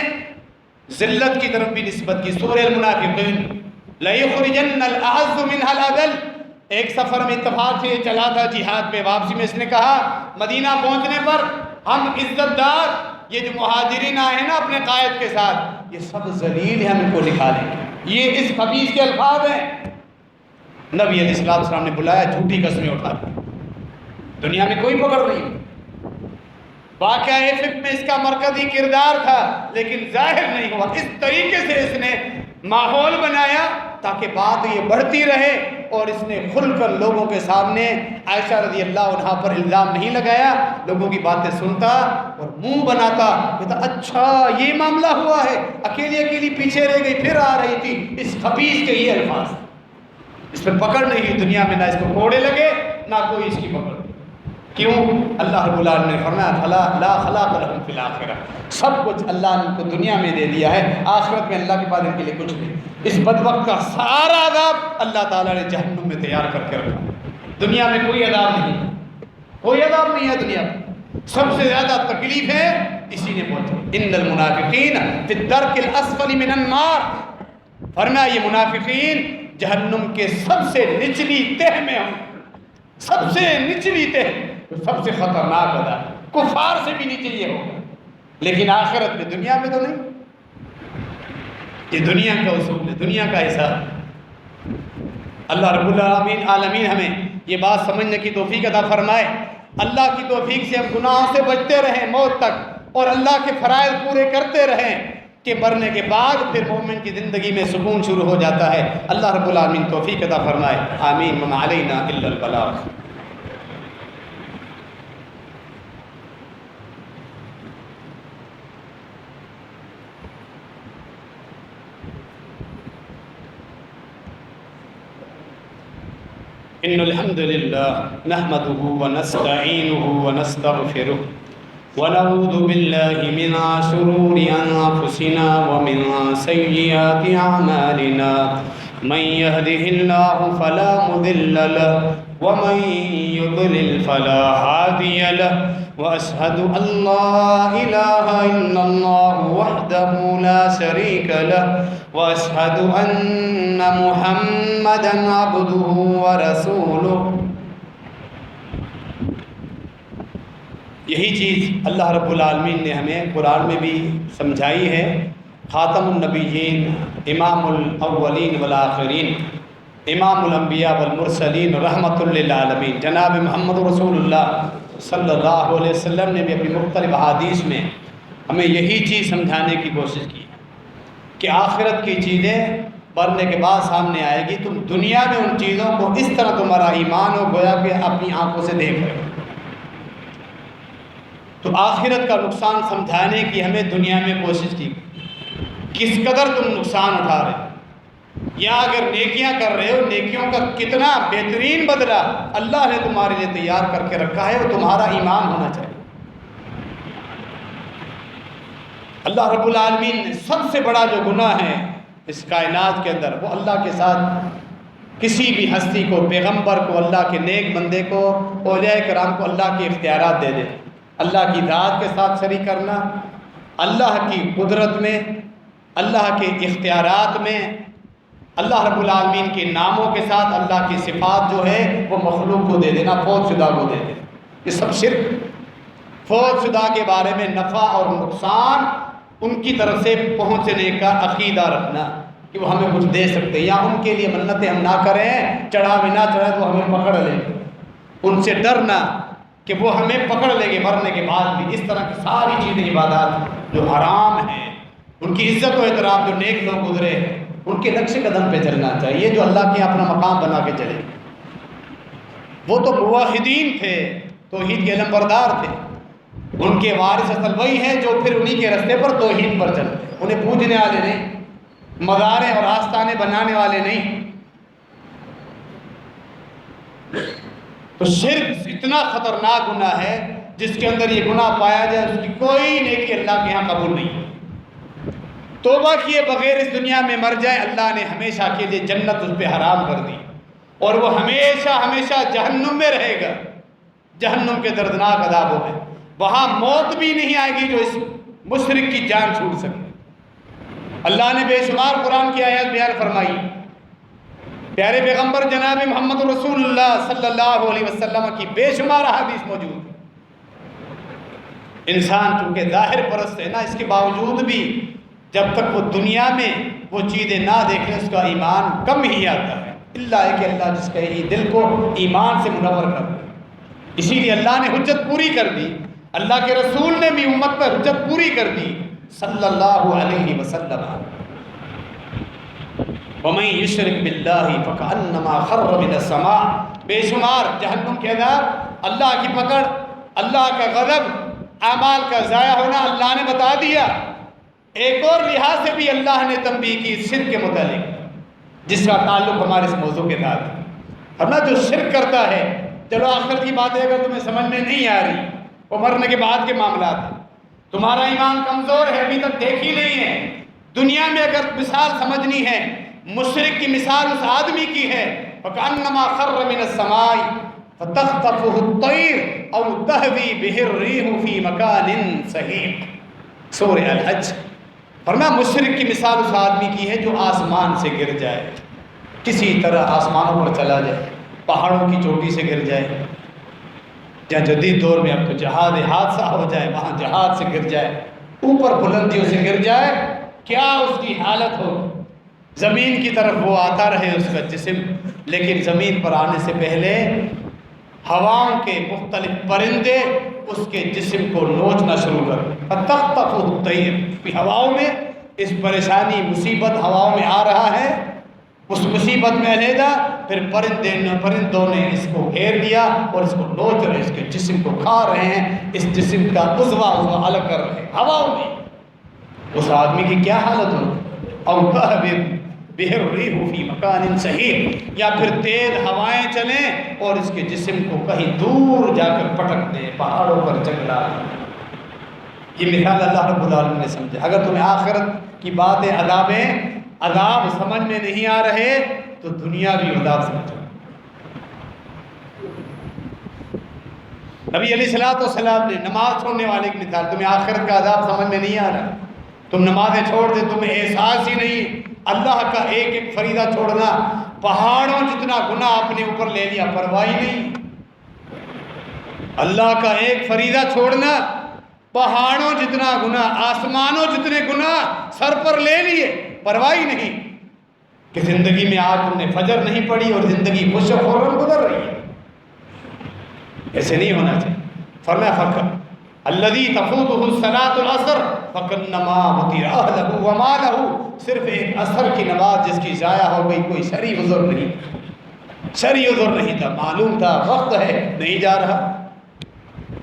ذلت کی طرف بھی نسبت کی۔ سورہ المنافقین، لَيُخْرِجَنَّ الْأَعَزُّ مِنْهَا الْأَذَلَّ، ایک سفر میں اتفاق سے چلا تھا جہاد پہ، واپسی میں اس نے کہا مدینہ پہنچنے پر ہم عزت دار یہ جو مہاجرین آئے ہیں نا اپنے قائد کے ساتھ، یہ سب ذلیل ہیں، ہم ان کو نکالیں گے۔ یہ اس خبیث کے الفاظ ہیں۔ نبی علیہ السلام نے بلایا، جھوٹی قسمیں اٹھا دی، دنیا میں کوئی پکڑ نہیں۔ واقعہ افق میں اس کا مرکزی کردار تھا لیکن ظاہر نہیں ہوا۔ اس طریقے سے اس نے ماحول بنایا تاکہ بات یہ بڑھتی رہے، اور اس نے کھل کر لوگوں کے سامنے عائشہ رضی اللہ عنہا پر الزام نہیں لگایا، لوگوں کی باتیں سنتا اور منہ بناتا، کہتا اچھا یہ معاملہ ہوا ہے، اکیلی اکیلی پیچھے رہ گئی پھر آ رہی تھی۔ اس خبیث کے یہ الفاظ، اس پہ پکڑ نہیں، دنیا میں نہ اس کو کوڑے لگے نہ کوئی اس کی پکڑ۔ کیوں؟ اللہ رب العالمین نے فرمایا لا خلاق لهم فی الآخرہ، سب کچھ اللہ نے ان کو دنیا میں دے دیا ہے، آخرت میں اللہ کے پاس ان کے لیے کچھ نہیں۔ اس بدبخت کا سارا عذاب اللہ تعالیٰ نے جہنم میں تیار کر کے رکھا، دنیا میں کوئی عذاب نہیں، کوئی عذاب نہیں ہے دنیا میں۔ سب سے زیادہ تکلیف ہے اسی نے پہنچی، ان المنافقین فی الدرک الاسفل من النار، فرمایا یہ منافقین جہنم کے سب سے نچلی تہ میں ہوں، سب سے نچلی تہ، سب سے خطرناک عذاب، کفار سے بھی نیچے یہ ہوگا، لیکن آخرت میں، دنیا میں تو نہیں۔ یہ دنیا کا اصول ہے، دنیا کا حساب۔ اللہ رب العالمین ہمیں یہ بات سمجھنے کی توفیق عطا فرمائے، اللہ کی توفیق سے ہم گناہوں سے بچتے رہیں موت تک، اور اللہ کے فرائض پورے کرتے رہیں کہ مرنے کے بعد پھر مومن کی زندگی میں سکون شروع ہو جاتا ہے۔ اللہ رب العالمین توفیق عطا فرمائے، آمین۔ وما علینا الا البلاغ۔ ان الحمد للہ نحمده ونستعینه ونستغفره ونعوذ باللہ من شرور انفسنا ومن سیئات اعمالنا، من يهده الله فلا مضل له ومن يضلل فلا هادي له، واشهد ان لا اله الا الله وحده لا شريك له، واشهد ان محمدا عبده ورسوله۔ یہی چیز اللہ رب العالمین نے ہمیں قرآن میں بھی سمجھائی ہے۔ خاتم النبیین، امام الاولین والآخرین، امام الانبیاء والمرسلین، رحمت للعالمین، جناب محمد رسول اللہ صلی اللہ علیہ وسلم نے بھی اپنی مختلف احادیث میں ہمیں یہی چیز سمجھانے کی کوشش کی کہ آخرت کی چیزیں مرنے کے بعد سامنے آئے گی، تم دنیا میں ان چیزوں کو اس طرح تمہارا ایمان ہو گویا کہ اپنی آنکھوں سے دیکھ رہے ہو۔ تو آخرت کا نقصان سمجھانے کی ہمیں دنیا میں کوشش کی، کس قدر تم نقصان اٹھا رہے ہو، یا اگر نیکیاں کر رہے ہو نیکیوں کا کتنا بہترین بدلہ اللہ نے تمہارے لیے تیار کر کے رکھا ہے، وہ تمہارا ایمان ہونا چاہیے۔ اللہ رب العالمین نے سب سے بڑا جو گناہ ہے اس کائنات کے اندر، وہ اللہ کے ساتھ کسی بھی ہستی کو، پیغمبر کو، اللہ کے نیک بندے کو، اولیاء کرام کو اللہ کے اختیارات دے دے، اللہ کی ذات کے ساتھ شریک کرنا، اللہ کی قدرت میں، اللہ کے اختیارات میں، اللہ رب العالمین کے ناموں کے ساتھ اللہ کی صفات جو ہے وہ مخلوق کو دے دینا، فوت شدہ کو دے دینا، یہ سب شرک۔ فوت شدہ کے بارے میں نفع اور نقصان ان کی طرف سے پہنچنے کا عقیدہ رکھنا کہ وہ ہمیں کچھ دے سکتے ہیں، یا ان کے لیے منتیں ہم نہ کریں، چڑھا بھی نہ چڑھے تو ہمیں پکڑ لیں، ان سے ڈرنا کہ وہ ہمیں پکڑ لیں گے مرنے کے بعد بھی۔ اس طرح کی ساری چیزیں عبادات جو حرام ہیں، ان کی عزت و احترام جو نیک لوگ گزرے ہیں ان کے نقش قدم پہ چلنا چاہیے، جو اللہ کے اپنا مقام بنا کے چلے۔ وہ تو موحدین تھے، توحید کے علمبردار تھے، ان کے وارث اصل وہی ہیں جو پھر انہی کے رستے پر توحید پر چلتے، انہیں پوجنے والے نہیں، مزاریں اور آستانے بنانے والے نہیں۔ تو شرک اتنا خطرناک گناہ ہے جس کے اندر یہ گناہ پایا جائے اس کی کوئی نیکی اللہ کے ہاں قبول نہیں۔ توبہ کیے بغیر اس دنیا میں مر جائے، اللہ نے ہمیشہ کے لیے جنت اس پہ حرام کر دی، اور وہ ہمیشہ ہمیشہ جہنم میں رہے گا، جہنم کے دردناک عذابوں میں۔ وہاں موت بھی نہیں آئے گی جو اس مشرک کی جان چھوٹ سکے۔ اللہ نے بے شمار قرآن کی آیات بیان فرمائی، پیارے پیغمبر جناب محمد رسول اللہ صلی اللہ علیہ وسلم کی بے شمار احادیث موجود ہیں۔ انسان چونکہ ظاہر پرست ہے نا، اس کے باوجود بھی جب تک وہ دنیا میں وہ چیزیں نہ دیکھ لیں اس کا ایمان کم ہی آتا ہے، اللہ ہے کہ اللہ جس کے دل کو ایمان سے منور کر دے۔ اسی لیے اللہ نے حجت پوری کر دی، اللہ کے رسول نے بھی امت پر حجت پوری کر دی صلی اللہ علیہ وسلم۔ وَمَن يُشْرِكْ بِاللَّهِ فَكَأَنَّمَا خَرَّ مِنَ السَّمَاءِ، بے شمار جہنم کے عذاب، اللہ کی پکڑ، اللہ کا غضب، اعمال کا ضائع ہونا اللہ نے بتا دیا۔ ایک اور لحاظ سے بھی اللہ نے تنبیہ کی شرک کے متعلق، جس کا تعلق ہمارے اس موضوع کے ساتھ ہے۔ ورنہ جو شرک کرتا ہے، چلو آخرت کی باتیں اگر تمہیں سمجھ میں نہیں آ رہی، وہ مرنے کے بعد کے معاملات ہیں، تمہارا ایمان کمزور ہے، ابھی تک دیکھی نہیں ہے، دنیا میں اگر مثال سمجھنی ہے، مشرک کی مثال اس آدمی کی ہے، فَكَأَنَّمَا خَرَّ مِنَ السَّمَاءِ فَتَخْطَفُهُ الطَّيْرُ أَوْ تَهْوِي بِهِ الرِّيحُ فِي مَكَانٍ سَحِيقٍ، سورہ الحج۔ فرمایا مشرک کی مثال اس آدمی کی ہے جو آسمان سے گر جائے، کسی طرح آسمانوں پر چلا جائے، پہاڑوں کی چوٹی سے گر جائے، یا جدید دور میں اب تو جہاز حادثہ ہو جائے، وہاں جہاز سے گر جائے، اوپر بلندیوں سے گر جائے، کیا اس کی حالت ہو۔ زمین کی طرف وہ آتا رہے اس کا جسم، لیکن زمین پر آنے سے پہلے ہواؤں کے مختلف پرندے اس کے جسم کو نوچنا شروع کر تخطفہ الطیر، ہواؤں میں اس پریشانی مصیبت ہواؤں میں آ رہا ہے، اس مصیبت میں علیحدہ پھر پرندوں نے اس کو گھیر لیا اور اس کو نوچ رہے، اس کے جسم کو کھا رہے ہیں، اس جسم کا عضوا الگ کر رہے ہیں ہواؤں میں۔ اس آدمی کی کیا حالت ہو؟ او بِهِ الرِّيحُ فِي مَكَانٍ سَحِيقٍ، یا پھر تیز ہوائیں چلیں اور اس کے جسم کو کہیں دور جا کر پٹک دیں، پہاڑوں پر چکلا دیں۔ یہ مثال اللہ رب العالمین نے سمجھا۔ اگر تمہیں آخرت کی باتیں، عذاب سمجھ میں نہیں آ رہے تو دنیا بھی عذاب سمجھو۔ نبی علیہ السلام نے نماز چھوڑنے والے کی مثال، تمہیں آخرت کا عذاب سمجھ میں نہیں آ رہا، تم نمازیں چھوڑ دے، تمہیں احساس ہی نہیں اللہ کا ایک ایک فریضہ چھوڑنا، پہاڑوں جتنا گناہ اپنے اوپر لے لیا، پرواہ نہیں۔ اللہ کا ایک فریضہ چھوڑنا، پہاڑوں جتنا گناہ، آسمانوں جتنے گناہ سر پر لے لیے، پرواہ نہیں کہ زندگی میں آج تم نے فجر نہیں پڑھی اور زندگی خوش و خرم گزر رہی ہے۔ ایسے نہیں ہونا چاہیے۔ فرمایا فقط الذی تفوتہ الصلاۃ العصر فکانما وطر اہلہ ومالہ، صرف ایک عصر کی نماز جس کی ضائع ہو گئی، کوئی شرعی عذر نہیں، شرعی عذر نہیں تھا، معلوم تھا وقت ہے نہیں جا رہا،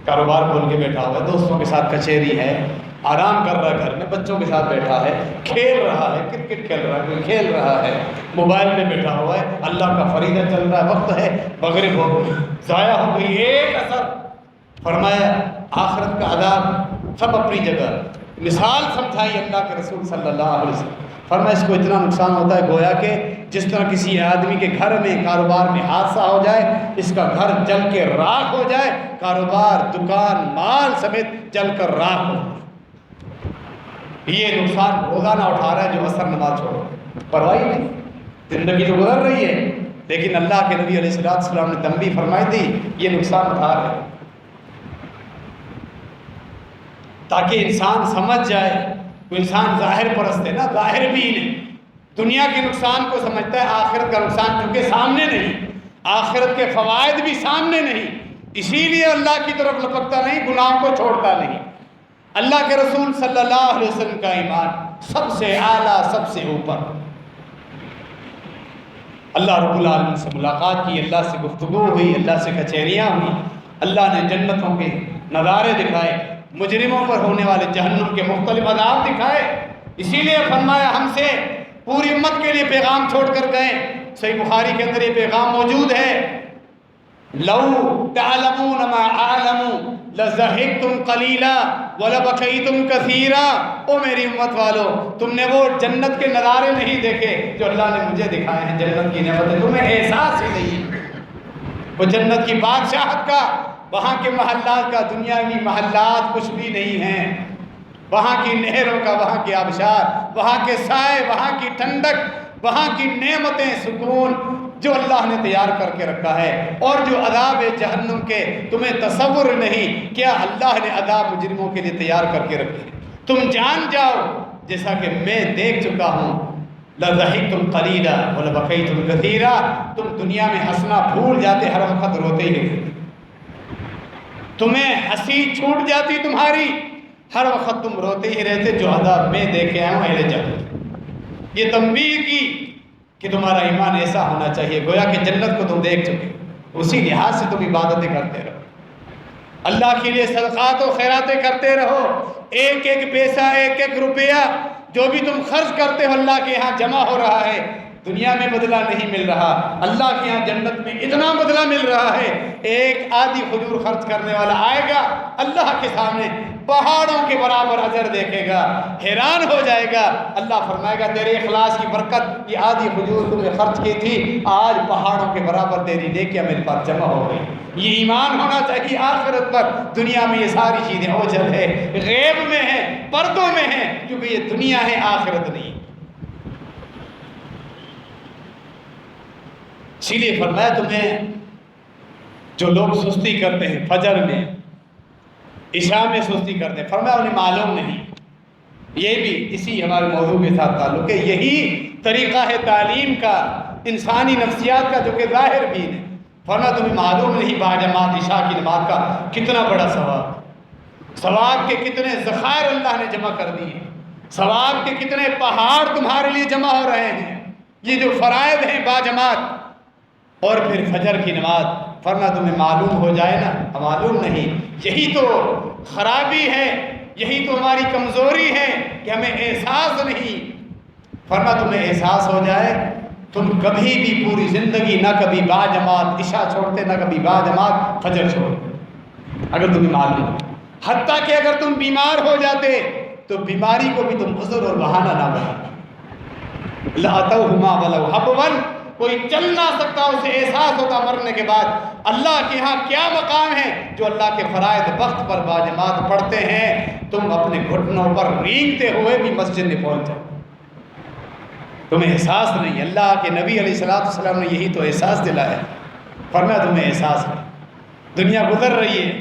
کاروبار کھول کے بیٹھا ہوا ہے، دوستوں کے ساتھ کچہری ہے، آرام کر رہا ہے گھر میں، بچوں کے ساتھ بیٹھا ہے، کھیل رہا ہے، کرکٹ کھیل رہا ہے، کوئی کھیل رہا ہے، موبائل میں بیٹھا ہوا ہے، اللہ کا فریضہ چل رہا ہے، وقت ہے، مغرب ہو گئی، ضائع ہو گئی ایک عصر۔ فرمایا آخرت کا عذاب سب اپنی جگہ، مثال سمجھائی اللہ کے رسول صلی اللہ علیہ وسلم۔ فرمایا اس کو اتنا نقصان ہوتا ہے گویا کہ جس طرح کسی آدمی کے گھر میں کاروبار میں حادثہ ہو جائے، اس کا گھر جل کے راکھ ہو جائے، کاروبار دکان مال سمیت جل کر راکھ ہو، یہ نقصان روزانہ اٹھا رہا ہے جو عصر نماز چھوڑو، پرواہ ہی نہیں، زندگی تو گزر رہی ہے، لیکن اللہ کے نبی علیہ السلام نے تنبیہ فرمائی تھی یہ نقصان اٹھا رہے ہیں، تاکہ انسان سمجھ جائے۔ تو انسان ظاہر پرست ہے نا، ظاہر بھی نہیں، دنیا کے نقصان کو سمجھتا ہے، آخرت کا نقصان کیونکہ سامنے نہیں، آخرت کے فوائد بھی سامنے نہیں، اسی لیے اللہ کی طرف لپکتا نہیں، گناہوں کو چھوڑتا نہیں۔ اللہ کے رسول صلی اللہ علیہ وسلم کا ایمان سب سے اعلیٰ، سب سے اوپر۔ اللہ رب العالمین سے ملاقات کی، اللہ سے گفتگو ہوئی، اللہ سے کچہریاں ہوئی، اللہ نے جنتوں کے نظارے دکھائے، مجرموں پر ہونے والے جہنم کے مختلف عذاب دکھائے، اسی لیے فرمایا ہم سے پوری امت کے لیے پیغام چھوڑ کر گئے۔ صحیح بخاری کے اندر یہ پیغام موجود ہے، لو تعلمون ما اعلم لضحکتم قلیلا ولبکیتم کثیرا۔ او میری امت والو، تم نے وہ جنت کے نظارے نہیں دیکھے جو اللہ نے مجھے دکھائے ہیں، جنت کی نعمتیں تمہیں احساس ہی نہیں، وہ جنت کی بادشاہت کا، وہاں کے محلات کا، دنیاوی محلات کچھ بھی نہیں ہیں، وہاں کی نہروں کا، وہاں کے آبشار، وہاں کے سائے، وہاں کی ٹھنڈک، وہاں کی نعمتیں، سکون جو اللہ نے تیار کر کے رکھا ہے، اور جو عذاب جہنم کے تمہیں تصور نہیں، کیا اللہ نے عذاب مجرموں کے لیے تیار کر کے رکھے، تم جان جاؤ جیسا کہ میں دیکھ چکا ہوں۔ لَضَحِكْتُمْ قَلِيلًا وَلَبَكَيْتُمْ كَثِيرًا، تم دنیا میں ہنسنا بھول جاتے، ہر وقت روتے ہی ہوتے، تمہیں ہنسی چھوٹ جاتی تمہاری، ہر وقت تم روتے ہی رہتے، جو عذاب میں دیکھے آیا ہوں اہل جنت۔ یہ تنبیہ کی کہ تمہارا ایمان ایسا ہونا چاہیے گویا کہ جنت کو تم دیکھ چکے، اسی لحاظ سے تم عبادتیں کرتے رہو، اللہ کے لیے صدقات و خیراتیں کرتے رہو، ایک ایک پیسہ، ایک ایک روپیہ جو بھی تم خرچ کرتے ہو اللہ کے یہاں جمع ہو رہا ہے، دنیا میں بدلہ نہیں مل رہا، اللہ کے یہاں جنت میں اتنا بدلہ مل رہا ہے۔ ایک آدھی کھجور خرچ کرنے والا آئے گا اللہ کے سامنے، پہاڑوں کے برابر اجر دیکھے گا، حیران ہو جائے گا، اللہ فرمائے گا تیرے اخلاص کی برکت، یہ آدھی کھجور تم نے خرچ کی تھی، آج پہاڑوں کے برابر تیری نیکیاں میرے پاس جمع ہو گئی۔ یہ ایمان ہونا چاہیے آخرت پر۔ دنیا میں یہ ساری چیزیں اوجھل ہے، غیب میں ہیں، پردوں میں ہیں، کیونکہ یہ دنیا ہے، آخرت نہیں۔ اسی لیے فرمایا تمہیں جو لوگ سستی کرتے ہیں فجر میں، عشاء میں سستی کرتے ہیں، فرمایا انہیں معلوم نہیں، یہ بھی اسی ہمارے موضوع کے ساتھ تعلق ہے، یہی طریقہ ہے تعلیم کا، انسانی نفسیات کا، جو کہ ظاہر بھی ہے۔ فرمایا تمہیں معلوم نہیں باجماعت عشاء کی نماز کا کتنا بڑا ثواب کے کتنے ذخائر اللہ نے جمع کر دیے، ثواب کے کتنے پہاڑ تمہارے لیے جمع ہو رہے ہیں، یہ جو فرائض ہیں باجماعت۔ اور پھر فجر کی نماز، فرمایا تمہیں معلوم ہو جائے نا، معلوم نہیں، یہی تو خرابی ہے، یہی تو ہماری کمزوری ہے کہ ہمیں احساس نہیں۔ فرمایا تمہیں احساس ہو جائے، تم کبھی بھی پوری زندگی نہ کبھی باجماعت عشاء چھوڑتے، نہ کبھی باجماعت فجر چھوڑتے، اگر تمہیں معلوم ہو، حتیٰ کہ اگر تم بیمار ہو جاتے تو بیماری کو بھی تم عذر اور بہانہ نہ بناتے۔ لَأَتَوْهُمَا وَلَوْ حَبْوًا، کوئی چل نہ سکتا، اسے احساس ہوتا مرنے کے بعد اللہ کے ہاں کیا مقام ہے، جو اللہ کے فرائض وقت پر باجماعت پڑھتے ہیں، تم اپنے گھٹنوں پر رینگتے ہوئے بھی مسجد میں پہنچ جاؤ، تمہیں احساس نہیں۔ اللہ کے نبی علیہ السلام نے یہی تو احساس دلایا، فرمایا تمہیں احساس ہے، دنیا گزر رہی ہے،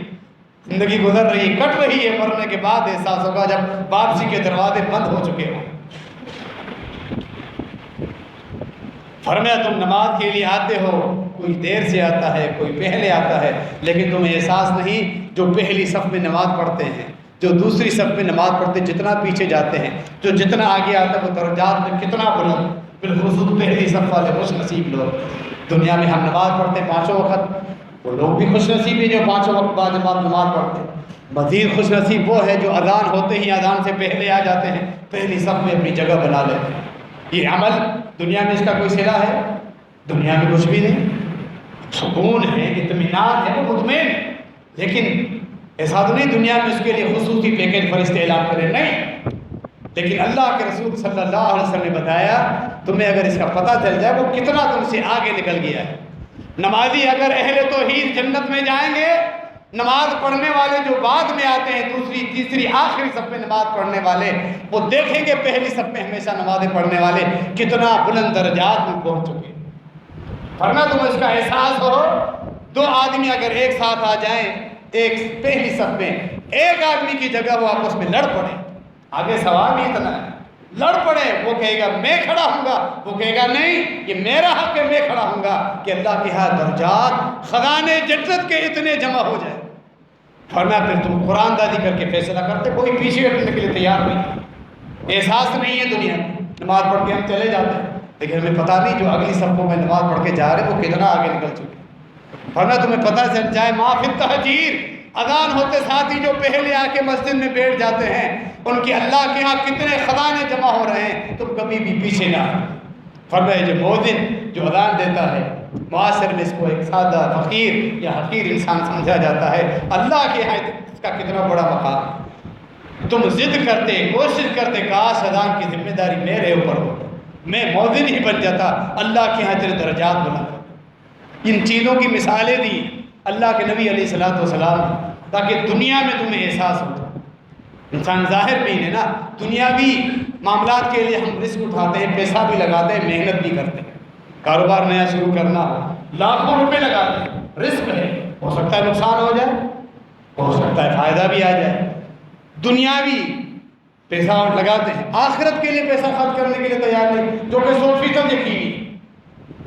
زندگی گزر رہی ہے، کٹ رہی ہے، مرنے کے بعد احساس ہوگا جب واپسی کے دروازے بند ہو چکے ہوں۔ فرمایا تم نماز کے لیے آتے ہو، کوئی دیر سے آتا ہے، کوئی پہلے آتا ہے، لیکن تمہیں احساس نہیں جو پہلی صف میں نماز پڑھتے ہیں، جو دوسری صف میں نماز پڑھتے جتنا پیچھے جاتے ہیں، جو جتنا آگے آتا ہے وہ درجات میں کتنا بلند، بالخصوص پہلی صف والے خوش نصیب لوگ۔ دنیا میں ہم نماز پڑھتے پانچوں وقت، وہ لوگ بھی خوش نصیب ہیں جو پانچوں وقت بعد نماز پڑھتے ہیں۔ مزید خوش نصیب وہ ہے جو اذان ہوتے ہی اذان سے پہلے آ جاتے ہیں، پہلی صف میں اپنی جگہ بنا لیتے ہیں۔ یہ عمل دنیا میں اس کا کوئی صلہ ہے؟ دنیا میں کچھ بھی نہیں، سکون ہے، اطمینان ہے، وہ مطمئن ہے، لیکن ایسا تو نہیں دنیا میں اس کے لیے خصوصی پیکج فرشتے اعلان کریں، نہیں۔ لیکن اللہ کے رسول صلی اللہ علیہ وسلم نے بتایا تمہیں اگر اس کا پتہ چل جائے وہ کتنا تم سے آگے نکل گیا ہے۔ نمازی اگر اہل توحید جنت میں جائیں گے، نماز پڑھنے والے جو بعد میں آتے ہیں دوسری تیسری آخری صف میں نماز پڑھنے والے، وہ دیکھیں گے پہلی صف میں ہمیشہ نمازیں پڑھنے والے کتنا بلند درجات میں پہنچ چکے۔ ورنہ تمہیں اس کا احساس ہو، دو آدمی اگر ایک ساتھ آ جائیں ایک پہلی صف میں، ایک آدمی کی جگہ وہ آپس میں لڑ پڑے، آگے سوال بھی اتنا ہے، لڑ پڑے، وہ کہے گا میں کھڑا ہوں گا، وہ کہے گا نہیں یہ میرا حق ہے میں کھڑا ہوں گا، کہ اللہ کے ہاں درجات خزانے جنت کے اتنے جمع ہو جائے۔ فرمایا پھر تم قرآن دادی کر کے فیصلہ کرتے، کوئی پیچھے ہٹنے کے لیے تیار نہیں۔ احساس نہیں ہے دنیا میں، نماز پڑھ کے ہم چلے جاتے ہیں، لیکن ہمیں پتہ نہیں جو اگلی صفوں میں نماز پڑھ کے جا رہے وہ کتنا آگے نکل چکے۔ فرمایا تمہیں پتہ چل جائے ما فی التہجیر، اذان ہوتے ساتھ ہی جو پہلے آ کے مسجد میں بیٹھ جاتے ہیں ان کی اللہ کے ہاں کتنے خزانے جمع ہو رہے ہیں، تم کبھی بھی پیچھے نہ۔ فرمایا جو مؤذن جو اذان دیتا ہے، معاصر میں اس کو ایک سادہ فقیر یا حقیر انسان سمجھا جاتا ہے، اللہ کے ہاں اس کا کتنا بڑا مقام۔ تم ضد کرتے، کوشش کرتے کاش اذان کی ذمہ داری میرے اوپر ہو، میں مؤذن ہی بن جاتا، اللہ کے ہاں تیرے درجات بلند۔ ان چیزوں کی مثالیں دی اللہ کے نبی علیہ الصلوۃ والسلام تاکہ دنیا میں تمہیں احساس ہو۔ انسان ظاہر بھی ہے نا، دنیاوی معاملات کے لیے ہم رسک اٹھاتے ہیں، پیسہ بھی لگاتے ہیں، محنت بھی کرتے ہیں، کاروبار نیا شروع کرنا ہو لاکھوں روپے لگاتے ہیں، رسک ہے، ہو سکتا ہے نقصان ہو جائے، ہو سکتا ہے فائدہ بھی آ جائے۔ دنیاوی پیسہ لگاتے ہیں، آخرت کے لیے پیسہ خرچ کرنے کے لیے تیار نہیں، جو کہ 100% یقینی۔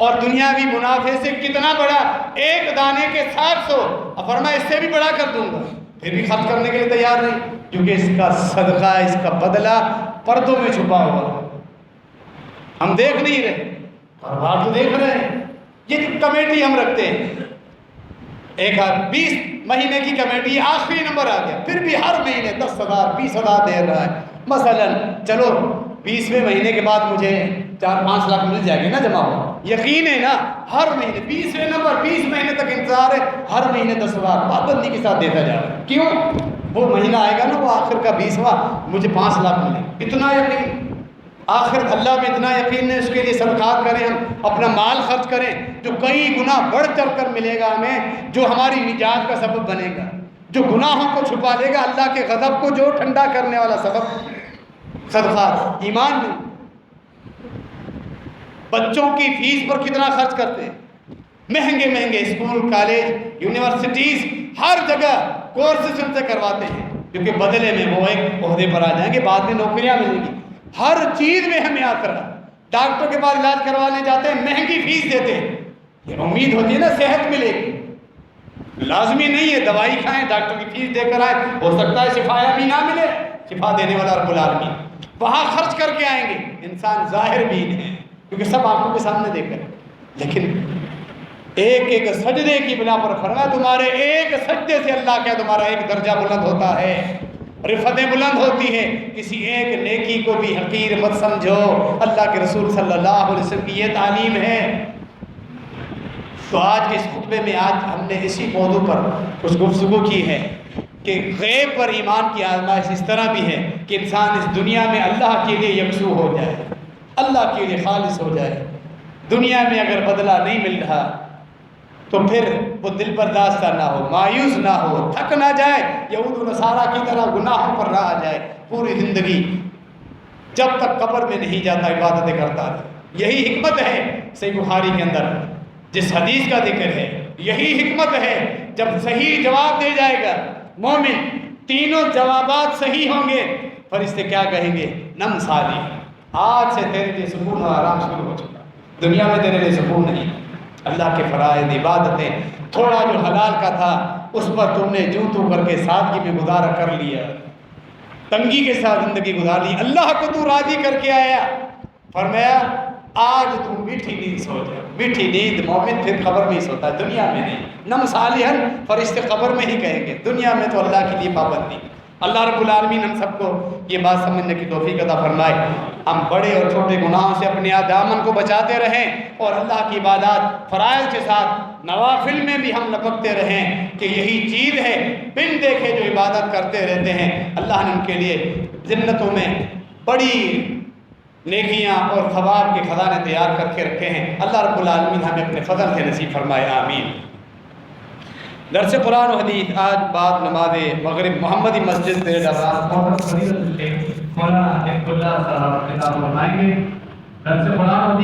اور دنیاوی منافع سے کتنا بڑا، ایک دانے کے 700، فرمایا اس سے بھی بڑا کر دوں گا، پھر بھی خرچ کرنے کے لیے تیار نہیں، کیونکہ اس کا صدقہ اس کا بدلہ پردوں میں چھپا ہوا ہے، ہم دیکھ نہیں رہے، کاروبار تو دیکھ رہے ہیں۔ یہ کمیٹی ہم رکھتے ہیں، 20 مہینے کی کمیٹی آخری نمبر آ گیا، پھر بھی ہر مہینے 10,000 20,000 دے رہا ہے۔ مثلا چلو 20ویں مہینے کے بعد مجھے 4-5 لاکھ مل جائے گی نا جمع ہو، یقین ہے نا، ہر مہینے 20ویں نمبر 20 مہینے تک انتظار ہے، ہر مہینے 10,000 پابندی کے ساتھ دیتا جا رہا ہے۔ کیوں؟ وہ مہینہ آئے گا نا، وہ آخر کا 20واں، مجھے 5 لاکھ ملے، اتنا یقین، آخر اللہ میں اتنا یقین ہے، اس کے لیے صدقات کریں، ہم اپنا مال خرچ کریں جو کئی گنا بڑھ چڑھ کر ملے گا ہمیں، جو ہماری نجات کا سبب بنے گا، جو گناہوں کو چھپا دے گا، اللہ کے غضب کو جو ٹھنڈا کرنے والا سبب۔ صدقات ایمان میں بچوں کی فیس پر کتنا خرچ کرتے ہیں، مہنگے مہنگے اسکول کالج یونیورسٹیز ہر جگہ کورسز ان سے کرواتے ہیں، کیونکہ بدلے میں وہ ایک عہدے پر آ جائیں گے، بعد میں نوکریاں ملیں گی، ہر چیز میں ہمیں آخر ڈاکٹر کے پاس علاج کروانے جاتے ہیں، مہنگی فیس دیتے ہیں، یہ امید ہوتی ہے نا صحت ملے گی، لازمی نہیں ہے دوائی کھائیں ڈاکٹر کی فیس دے کر آئیں، ہو سکتا ہے شفا بھی نہ ملے، شفا دینے والا رب العالمین، وہاں خرچ کر کے آئیں گے۔ انسان ظاہر بین ہے کیونکہ سب آنکھوں کے سامنے دیکھ کر، لیکن ایک ایک سجدے کی بنا پر فرمایا تمہارے ایک سجدے سے اللہ کیا تمہارا ایک درجہ بلند ہوتا ہے، رفتیں بلند ہوتی ہیں، کسی ایک نیکی کو بھی حقیر مت سمجھو، اللہ کے رسول صلی اللہ علیہ وسلم کی یہ تعلیم ہے۔ تو آج کے اس خطبے میں آج ہم نے اسی موضوع پر کچھ گفتگو کی ہے کہ غیب پر ایمان کی آزمائش اس طرح بھی ہے کہ انسان اس دنیا میں اللہ کے لیے یکسو ہو جائے، اللہ کے لیے خالص ہو جائے، دنیا میں اگر بدلہ نہیں مل رہا تو پھر وہ دل برداشتہ نہ ہو، مایوس نہ ہو، تھک نہ جائے، یہود و نصارہ کی طرح گناہوں پر رہا جائے پوری زندگی، جب تک قبر میں نہیں جاتا عبادتیں کرتا رہے۔ یہی حکمت ہے صحیح بخاری کے اندر جس حدیث کا ذکر ہے، یہی حکمت ہے جب صحیح جواب دے جائے گا مومن، تینوں جوابات صحیح ہوں گے، فرشتے کیا کہیں گے؟ نم سالی، آج سے تیرے لیے سکون اور آرام شروع ہو چکا، دنیا میں تیرے لیے سکون نہیں، اللہ کے فرائض عبادتیں، تھوڑا جو حلال کا تھا اس پر تم نے جوں تو کر کے سادگی میں گزارا کر لیا، تنگی کے ساتھ زندگی گزار لی، اللہ کو تو راضی کر کے آیا۔ فرمایا آج تم میٹھی نیند سو جاؤ۔ میٹھی نیند مومن پھر قبر میں ہی سوتا ہے، دنیا میں نہیں۔ نم صالحاً فرشتے قبر میں ہی کہیں گے، دنیا میں تو اللہ کے لیے پابندی۔ اللہ رب العالمین ہم سب کو یہ بات سمجھنے کی توفیق عطا فرمائے، ہم بڑے اور چھوٹے گناہوں سے اپنے دامن کو بچاتے رہیں، اور اللہ کی عبادات فرائض کے ساتھ نوافل میں بھی ہم لپکتے رہیں، کہ یہی چیز ہے بن دیکھے جو عبادت کرتے رہتے ہیں اللہ نے ان کے لیے جنتوں میں بڑی نیکیاں اور ثواب کے خزانے تیار کر کے رکھے ہیں۔ اللہ رب العالمین ہمیں اپنے فضل سے نصیب فرمائے، آمین۔ درس قرآن و حدیث آج بعد نماز مغرب محمدی مسجد سے مولانا حفظ اللہ صاحب خطاب فرمائیں گے۔ درس قرآن و حدیث